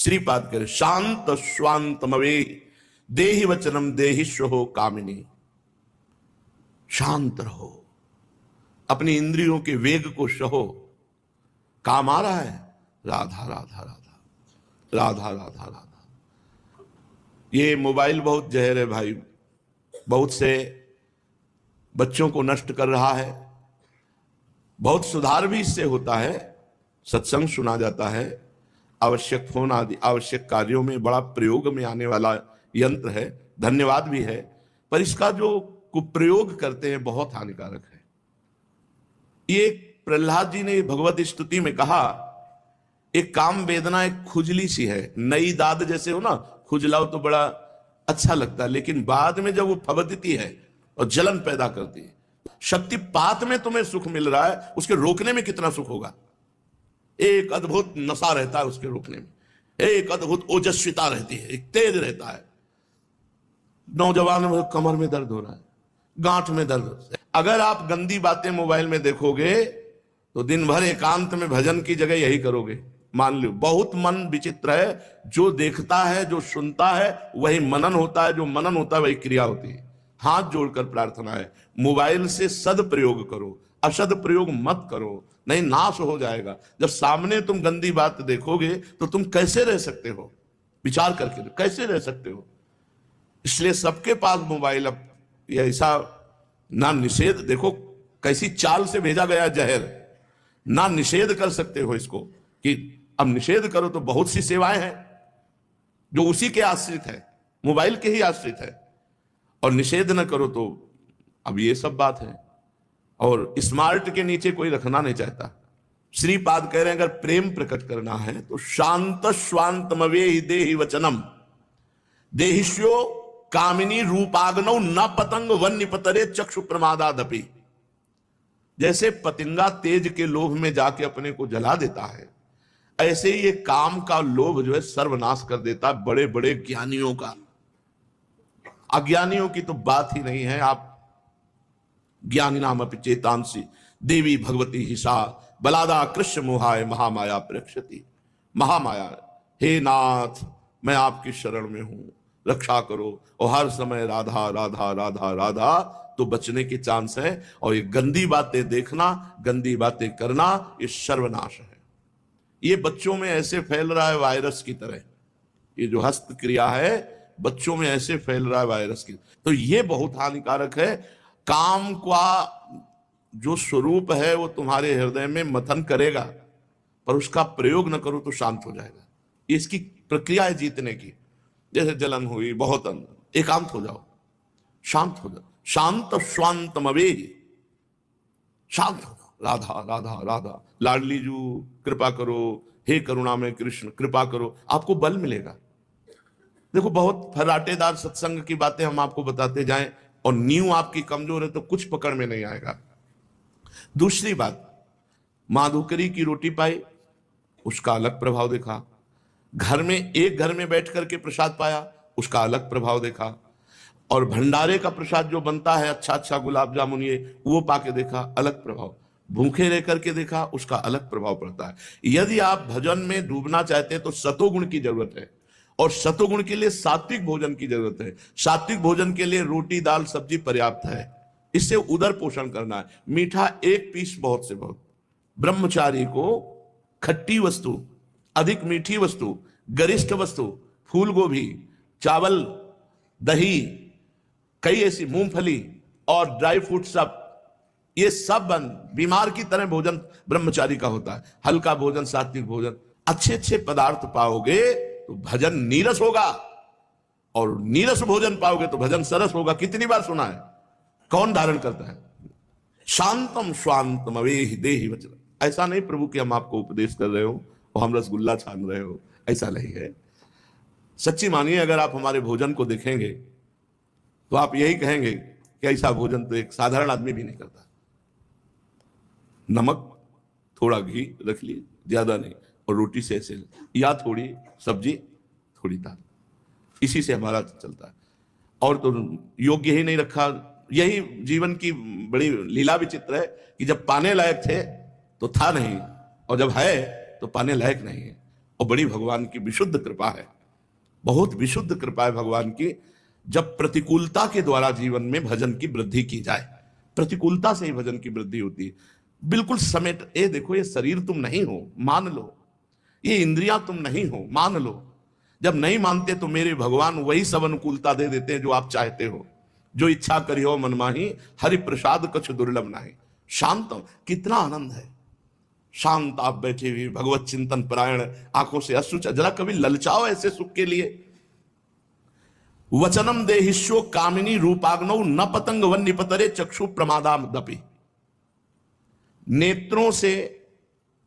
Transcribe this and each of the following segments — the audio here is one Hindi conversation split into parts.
श्रीपाद करे शांत स्वांतमवे देहि वचनम देहिष्वहो कामिनी। शांत रहो, अपनी इंद्रियों के वेग को सहो। काम आ रहा है राधा राधा राधा राधा राधा राधा। ये मोबाइल बहुत जहर है भाई, बहुत से बच्चों को नष्ट कर रहा है। बहुत सुधार भी इससे होता है, सत्संग सुना जाता है, आवश्यक फोन आदि आवश्यक कार्यों में बड़ा प्रयोग में आने वाला यंत्र है, धन्यवाद भी है। पर इसका जो कुप्रयोग करते हैं बहुत हानिकारक है। ये प्रहलाद जी ने भगवत स्तुति में कहा, एक काम वेदना एक खुजली सी है, नई दाद जैसे हो ना, खुजलाओ तो बड़ा अच्छा लगता है, लेकिन बाद में जब वो फबकती है और जलन पैदा करती है। शक्तिपात में तुम्हें सुख मिल रहा है, उसके रोकने में कितना सुख होगा। एक अद्भुत नशा रहता है उसके रोकने में, एक अद्भुत ओजस्विता रहती है, एक तेज रहता है। नौजवान में कमर में दर्द हो रहा है, गांठ में दर्द। अगर आप गंदी बातें मोबाइल में देखोगे तो दिन भर एकांत में भजन की जगह यही करोगे। मान लो बहुत मन विचित्र है, जो देखता है जो सुनता है वही मनन होता है, जो मनन होता है वही क्रिया होती है। हाथ जोड़कर प्रार्थना है, मोबाइल से सदप्रयोग करो, असदप्रयोग मत करो, नहीं नाश हो जाएगा। जब सामने तुम गंदी बात देखोगे तो तुम कैसे रह सकते हो, विचार करके कैसे रह सकते हो। इसलिए सबके पास मोबाइल, अब ये ऐसा ना निषेध, देखो कैसी चाल से भेजा गया जहर, ना निषेध कर सकते हो इसको कि अब निषेध करो तो बहुत सी सेवाएं हैं जो उसी के आश्रित है, मोबाइल के ही आश्रित है, और निषेध न करो तो अब ये सब बात है। और स्मार्ट के नीचे कोई रखना नहीं चाहता। श्रीपाद कह रहे हैं अगर प्रेम प्रकट करना है तो शांत स्वांतमवे ही देहि वचनम देहिष्यो कामिनी रूपाग्नौ न पतंग वन्य पतरे चक्षु प्रमादादपि। जैसे पतंगा तेज के लोभ में जाके अपने को जला देता है, ऐसे ही ये काम का लोभ जो है सर्वनाश कर देता है बड़े बड़े ज्ञानियों का। अज्ञानियों की तो बात ही नहीं है। आप ज्ञानी नाम अपि चेतांसी देवी भगवती हिसा बलादा कृष्ण मोहाय महामाया प्रेक्षति। महामाया, हे नाथ मैं आपकी शरण में हूं, रक्षा करो, और हर समय राधा राधा राधा राधा तो बचने के चांस है। और ये गंदी बातें देखना, गंदी बातें करना, ये सर्वनाश है। ये बच्चों में ऐसे फैल रहा है वायरस की तरह, ये जो हस्त क्रिया है बच्चों में ऐसे फैल रहा है वायरस की, तो ये बहुत हानिकारक है। काम का जो स्वरूप है वो तुम्हारे हृदय में मंथन करेगा, पर उसका प्रयोग न करो तो शांत हो जाएगा। इसकी प्रक्रिया है जीतने की। जैसे जलन हुई बहुत अंदर, एकांत हो जाओ, शांत हो जाओ, शांत स्वांतमवे, शांत हो जाओ, राधा राधा राधा। लाडली जू कृपा करो, हे करुणा में कृष्ण कृपा करो, आपको बल मिलेगा। देखो बहुत फर्राटेदार सत्संग की बातें हम आपको बताते जाएं और नींव आपकी कमजोर है तो कुछ पकड़ में नहीं आएगा। दूसरी बात, माधुकरी की रोटी पाई, उसका अलग प्रभाव देखा। घर में एक घर में बैठ करके प्रसाद पाया, उसका अलग प्रभाव देखा। और भंडारे का प्रसाद जो बनता है अच्छा अच्छा गुलाब जामुन ये, वो पाके देखा, अलग प्रभाव। भूखे रह करके देखा, उसका अलग प्रभाव पड़ता है। यदि आप भजन में डूबना चाहते हैं तो सतोगुण की जरूरत है, और सतोगुण के लिए सात्विक भोजन की जरूरत है। सात्विक भोजन के लिए रोटी दाल सब्जी पर्याप्त है, इससे उदर पोषण करना है। मीठा एक पीस बहुत से बहुत। ब्रह्मचारी को खट्टी वस्तु, अधिक मीठी वस्तु, गरिष्ठ वस्तु, फूल गोभी, चावल, दही, कई ऐसी मूंगफली और ड्राई फ्रूट, सब ये सब बंद। बीमार की तरह भोजन ब्रह्मचारी का होता है। हल्का भोजन, सात्विक भोजन, अच्छे अच्छे पदार्थ पाओगे तो भजन नीरस होगा, और नीरस भोजन पाओगे तो भजन सरस होगा। कितनी बार सुना है, कौन धारण करता है। शांतम स्वांतम अवेहि देहि वचन। ऐसा नहीं प्रभु कि हम आपको उपदेश कर रहे हो और हम रसगुल्ला छान रहे हो, ऐसा नहीं है। सच्ची मानिए, अगर आप हमारे भोजन को देखेंगे तो आप यही कहेंगे कि ऐसा भोजन तो एक साधारण आदमी भी नहीं करता। नमक, थोड़ा घी रख लिए, ज्यादा नहीं, और रोटी से ऐसे, या थोड़ी सब्जी थोड़ी दाल, इसी से हमारा चलता है। और तो योग्य ही नहीं रखा। यही जीवन की बड़ी लीला विचित्र है कि जब पाने लायक थे तो था नहीं, और जब है तो पाने लायक नहीं है। और बड़ी भगवान की विशुद्ध कृपा है, बहुत विशुद्ध कृपा है भगवान की। जब प्रतिकूलता के द्वारा जीवन में भजन की वृद्धि की जाए, प्रतिकूलता से ही भजन की वृद्धि होती है। बिल्कुल समेट, ये देखो, ये शरीर तुम नहीं हो, मान लो, ये इंद्रियां तुम नहीं हो, मान लो। जब नहीं मानते तो मेरे भगवान वही सब अनुकूलता दे देते हैं जो आप चाहते हो। जो इच्छा करियो मन माही, हरि प्रसाद कछ दुर्लभ नाही। शांत, कितना आनंद है, शांत आप बैठे हुए भगवत चिंतन परायण, आंखों से अश्रु, जरा कभी ललचाओ ऐसे सुख के लिए। वचनम देहिष्यो कामिनी रूपाग्नौ न पतंग वन निपतरे चक्षु प्रमादाम दपि। नेत्रों से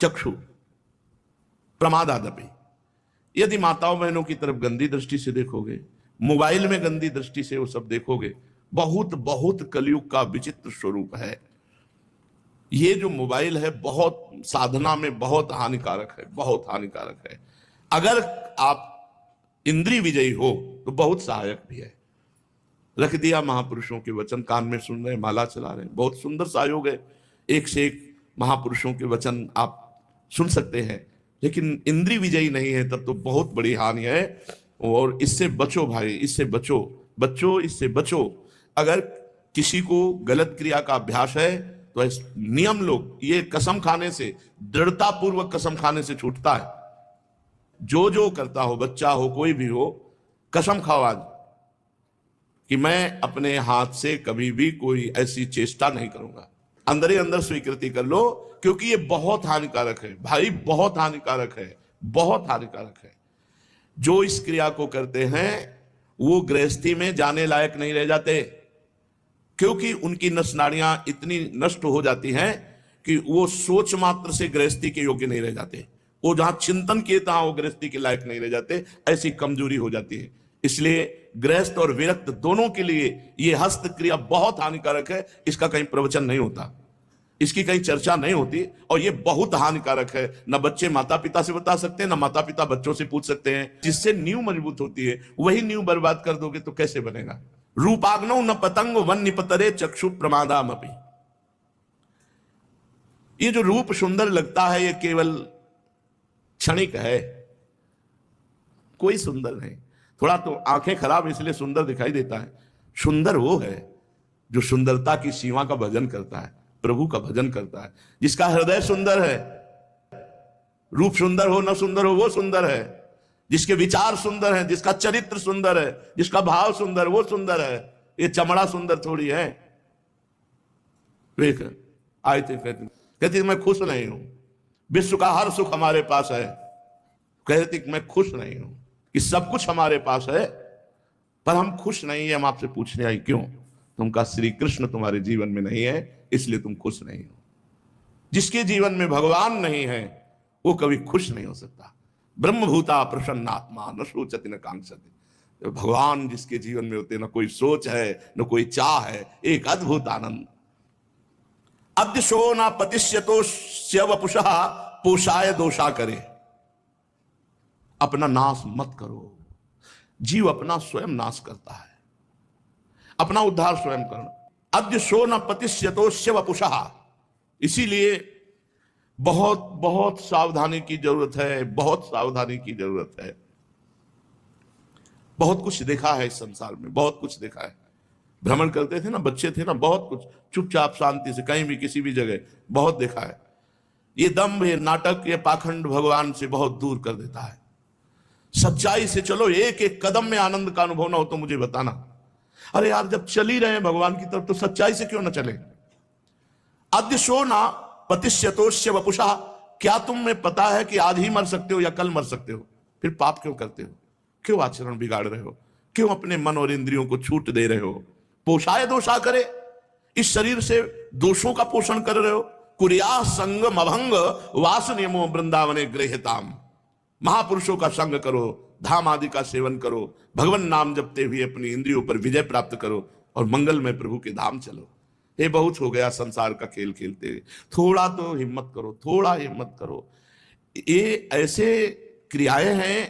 चक्षु प्रमादादपि। यदि माताओं बहनों की तरफ गंदी दृष्टि से देखोगे, मोबाइल में गंदी दृष्टि से वो सब देखोगे, बहुत बहुत कलयुग का विचित्र स्वरूप है। ये जो मोबाइल है बहुत साधना में बहुत हानिकारक है, बहुत हानिकारक है। अगर आप इंद्रिय विजयी हो तो बहुत सहायक भी है। रख दिया महापुरुषों के वचन, कान में सुन रहे, माला चला रहे, बहुत सुंदर सहयोग है। एक से एक महापुरुषों के वचन आप सुन सकते हैं, लेकिन इंद्रिय विजयी नहीं है तब तो बहुत बड़ी हानि है। और इससे बचो भाई, इससे बचो, बच्चों इससे बचो। अगर किसी को गलत क्रिया का अभ्यास है तो नियम लोग, ये कसम खाने से, दृढ़ता पूर्वक कसम खाने से छूटता है। जो करता हो, बच्चा हो कोई भी हो, कसम खाओ आज कि मैं अपने हाथ से कभी भी कोई ऐसी चेष्टा नहीं करूंगा। अंदर ही अंदर स्वीकृति कर लो, क्योंकि ये बहुत हानिकारक है भाई, बहुत हानिकारक है, बहुत हानिकारक है। जो इस क्रिया को करते हैं वो गृहस्थी में जाने लायक नहीं रह जाते, क्योंकि उनकी नस नाड़ियां इतनी नष्ट हो जाती हैं कि वो सोच मात्र से गृहस्थी के योग्य नहीं रह जाते। वो जहां चिंतन किए तहां वो गृहस्थी के लायक नहीं रह जाते, ऐसी कमजोरी हो जाती है। इसलिए गृहस्थ और विरक्त दोनों के लिए ये हस्त क्रिया बहुत हानिकारक है। इसका कहीं प्रवचन नहीं होता, इसकी कहीं चर्चा नहीं होती, और ये बहुत हानिकारक है। न बच्चे माता पिता से बता सकते हैं, न माता पिता बच्चों से पूछ सकते हैं। जिससे नींव मजबूत होती है, वही नींव बर्बाद कर दोगे तो कैसे बनेगा। रूपाग्नौ न पतंग वन निपतरे चक्षु प्रमादामपि। ये जो रूप सुंदर लगता है ये केवल क्षणिक है, कोई सुंदर नहीं। थोड़ा तो आंखें खराब इसलिए सुंदर दिखाई देता है। सुंदर वो है जो सुंदरता की सीमा का भजन करता है, प्रभु का भजन करता है, जिसका हृदय सुंदर है। रूप सुंदर हो न सुंदर हो वो सुंदर है, जिसके विचार सुंदर हैं, जिसका चरित्र सुंदर है, जिसका भाव सुंदर, वो सुंदर है। ये चमड़ा सुंदर थोड़ी है। देख आए थे, कहती मैं खुश नहीं हूं, विश्व का हर सुख हमारे पास है। कहती मैं खुश नहीं हूं कि सब कुछ हमारे पास है पर हम खुश नहीं है। हम आपसे पूछने आई क्यों? तुम कहा श्री कृष्ण तुम्हारे जीवन में नहीं है इसलिए तुम खुश नहीं हो। जिसके जीवन में भगवान नहीं है वो कभी खुश नहीं हो सकता। ब्रह्मभूता प्रसन्नात्मा न सोचति न कांक्षति। भगवान जिसके जीवन में होते, न कोई सोच है न कोई चाह है, एक अद्भुत आनंद। अद्य शो न पतिष्यतो वपुषः पोषाय दोषा करे। अपना नाश मत करो। जीव अपना स्वयं नाश करता है, अपना उद्धार स्वयं करना। अद्य शो न पतिष्यतो वपुषः। इसीलिए बहुत बहुत सावधानी की जरूरत है, बहुत सावधानी की जरूरत है। बहुत कुछ देखा है इस संसार में, बहुत कुछ देखा है। भ्रमण करते थे ना, बच्चे थे ना, बहुत कुछ चुपचाप शांति से कहीं भी किसी भी जगह बहुत देखा है। ये दंभ, ये नाटक, ये पाखंड भगवान से बहुत दूर कर देता है। सच्चाई से चलो, एक एक कदम में आनंद का अनुभव ना हो तो मुझे बताना। अरे यार जब चल ही रहे हैं भगवान की तरफ तो सच्चाई से क्यों ना चले। अद्य शो ना पतिष्यतोष्य वपुषा। क्या तुम्हें पता है कि आज ही मर सकते हो या कल मर सकते हो? फिर पाप क्यों करते हो? क्यों आचरण बिगाड़ रहे हो? क्यों अपने मन और इंद्रियों को छूट दे रहे हो? पोषाय दोषा करे। इस शरीर से दोषों का पोषण कर रहे हो। कुरिया संगम अभंग वास नियमो वृंदावने गृहताम। महापुरुषों का संग करो, धाम आदि का सेवन करो, भगवान नाम जपते हुए अपनी इंद्रियों पर विजय प्राप्त करो और मंगलमय प्रभु के धाम चलो। ये बहुत हो गया संसार का खेल खेलते हुए। थोड़ा तो हिम्मत करो, थोड़ा हिम्मत करो। ये ऐसे क्रियाएं हैं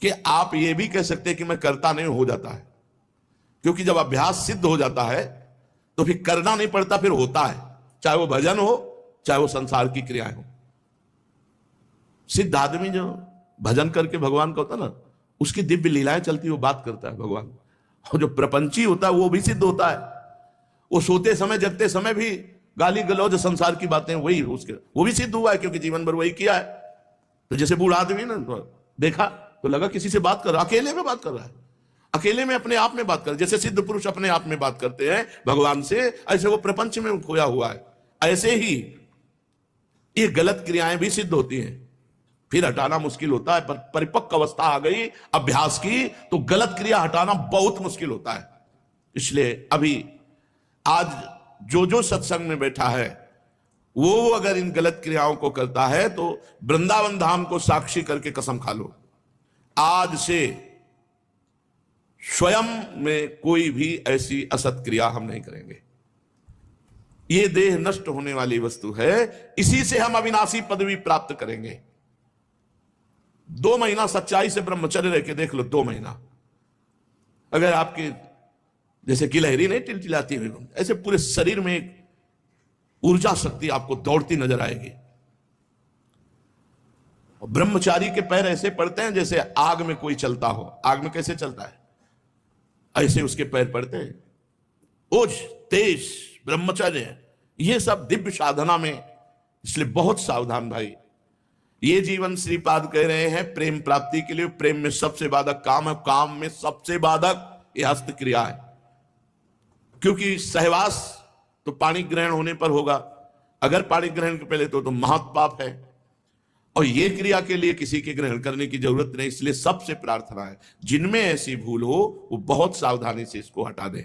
कि आप ये भी कह सकते हैं कि मैं करता नहीं, हो जाता है। क्योंकि जब अभ्यास सिद्ध हो जाता है तो फिर करना नहीं पड़ता, फिर होता है। चाहे वो भजन हो, चाहे वो संसार की क्रियाएं हो। सिद्ध आदमी जो भजन करके भगवान का होता ना, उसकी दिव्य लीलाएं चलती, वो बात करता है भगवान। और जो प्रपंची होता है वो भी सिद्ध होता है, वो सोते समय जगते समय भी गाली गलौज संसार की बातें वही उसके, वो भी सिद्ध हुआ है क्योंकि जीवन भर वही किया है। तो जैसे बूढ़ा आदमी ना, तो देखा तो लगा किसी से बात कर रहा, अकेले में बात कर रहा है, अकेले में अपने आप में बात कर, जैसे सिद्ध पुरुष अपने आप में बात करते हैं भगवान से, ऐसे वो प्रपंच में खोया हुआ है। ऐसे ही ये गलत क्रियाएं भी सिद्ध होती हैं, फिर हटाना मुश्किल होता है, पर परिपक्व अवस्था आ गई अभ्यास की तो गलत क्रिया हटाना बहुत मुश्किल होता है। इसलिए अभी आज जो सत्संग में बैठा है वो अगर इन गलत क्रियाओं को करता है तो वृंदावन धाम को साक्षी करके कसम खा लो, आज से स्वयं में कोई भी ऐसी असत क्रिया हम नहीं करेंगे। ये देह नष्ट होने वाली वस्तु है, इसी से हम अविनाशी पदवी प्राप्त करेंगे। 2 महीना सच्चाई से ब्रह्मचर्य रह के देख लो, 2 महीना अगर आपके जैसे गिलहरी नहीं टिलटिलाती हुई, ऐसे पूरे शरीर में एक ऊर्जा शक्ति आपको दौड़ती नजर आएगी। और ब्रह्मचारी के पैर ऐसे पड़ते हैं जैसे आग में कोई चलता हो, आग में कैसे चलता है ऐसे उसके पैर पड़ते हैं। ओज तेज ब्रह्मचर्य ये सब दिव्य साधना में, इसलिए बहुत सावधान भाई। ये जीवन श्रीपाद कह रहे हैं प्रेम प्राप्ति के लिए, प्रेम में सबसे बाधक काम है, काम में सबसे बाधक ये हस्त क्रिया है, क्योंकि सहवास तो पानी ग्रहण होने पर होगा, अगर पानी ग्रहण के पहले तो महापाप है, और ये क्रिया के लिए किसी के ग्रहण करने की जरूरत नहीं। इसलिए सबसे प्रार्थना है जिनमें ऐसी भूल हो वो बहुत सावधानी से इसको हटा दें।